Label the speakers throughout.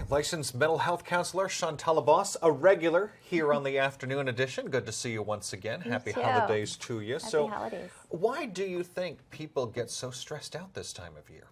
Speaker 1: Okay, licensed mental health counselor Shantala Boss, a regular here on the afternoon edition. Good to see you once again. Happy holidays to you.
Speaker 2: Happy holidays.
Speaker 1: Why do you think people get so stressed out this time of year?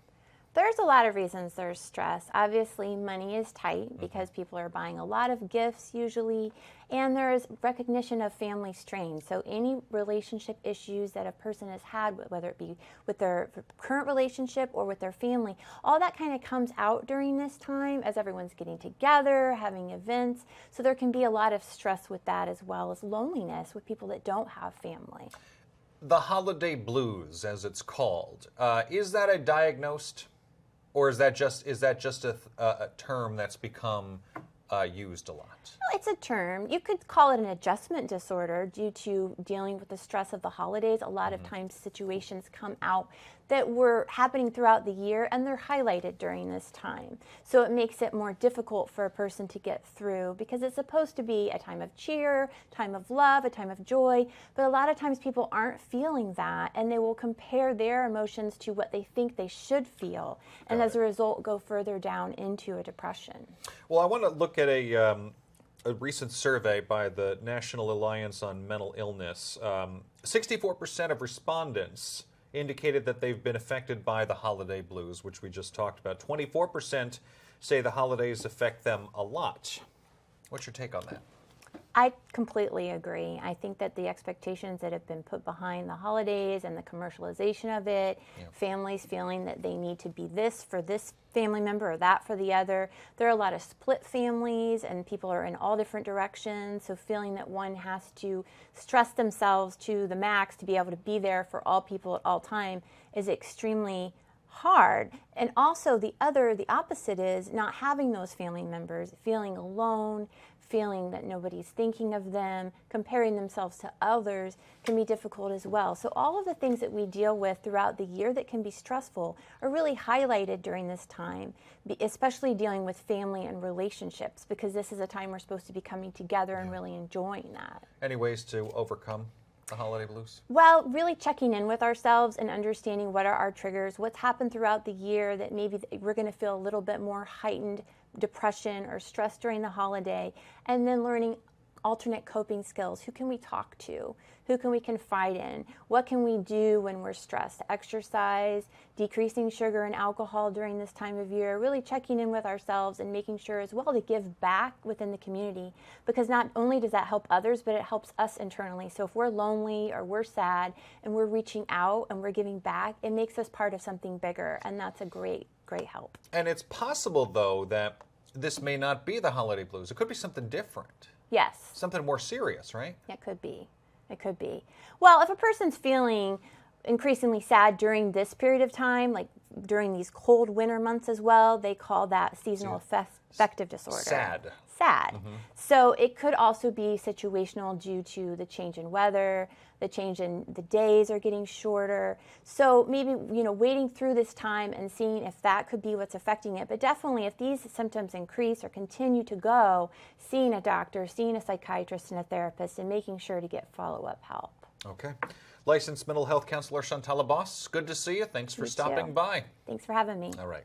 Speaker 2: There's a lot of reasons there's stress. Obviously, money is tight because people are buying a lot of gifts usually, and there's recognition of family strain. So any relationship issues that a person has had, whether it be with their current relationship or with their family, all that kind of comes out during this time as everyone's getting together, having events. So there can be a lot of stress with that, as well as loneliness with people that don't have family.
Speaker 1: The holiday blues, as it's called, is that a diagnosed, or is that just a term that's become used a lot?
Speaker 2: Well, it's a term. You could call it an adjustment disorder due to dealing with the stress of the holidays. A lot of times situations come out that were happening throughout the year, and they're highlighted during this time. So it makes it more difficult for a person to get through, because it's supposed to be a time of cheer, time of love, a time of joy, but a lot of times people aren't feeling that, and they will compare their emotions to what they think they should feel, and as a result go further down into a depression.
Speaker 1: Well, I want to look at a recent survey by the National Alliance on Mental Illness. 64% of respondents indicated that they've been affected by the holiday blues, which we just talked about. 24% say the holidays affect them a lot. What's your take on that?
Speaker 2: I completely agree. I think that the expectations that have been put behind the holidays and the commercialization of it, families feeling that they need to be this for this family member or that for the other. There are a lot of split families, and people are in all different directions, so feeling that one has to stress themselves to the max to be able to be there for all people at all time is extremely hard. And also the opposite is not having those family members, feeling alone, feeling that nobody's thinking of them, comparing themselves to others can be difficult as well. So all of the things that we deal with throughout the year that can be stressful are really highlighted during this time, especially dealing with family and relationships, because this is a time we're supposed to be coming together and really enjoying that.
Speaker 1: Any ways to overcome the holiday blues?
Speaker 2: Well, really checking in with ourselves and understanding what are our triggers, what's happened throughout the year that maybe we're going to feel a little bit more heightened depression or stress during the holiday, and then learning alternate coping skills. Who can we talk to? Who can we confide in? What can we do when we're stressed? Exercise, decreasing sugar and alcohol during this time of year, really checking in with ourselves and making sure as well to give back within the community, because not only does that help others, but it helps us internally. So if we're lonely or we're sad and we're reaching out and we're giving back, it makes us part of something bigger, and that's a great help.
Speaker 1: And it's possible, though, that this may not be the holiday blues. It could be something different.
Speaker 2: Yes.
Speaker 1: Something more serious, right?
Speaker 2: It could be. It could be. Well, if a person's feeling increasingly sad during this period of time, like during these cold winter months as well, they call that seasonal affective disorder.
Speaker 1: Sad.
Speaker 2: So it could also be situational due to the change in weather, the change in the days are getting shorter. So maybe, waiting through this time and seeing if that could be what's affecting it. But definitely if these symptoms increase or continue to go, seeing a doctor, seeing a psychiatrist and a therapist, and making sure to get follow-up help.
Speaker 1: Okay. Licensed mental health counselor Shantala Boss, good to see you. Thanks for stopping by.
Speaker 2: Thanks for having me.
Speaker 1: All right.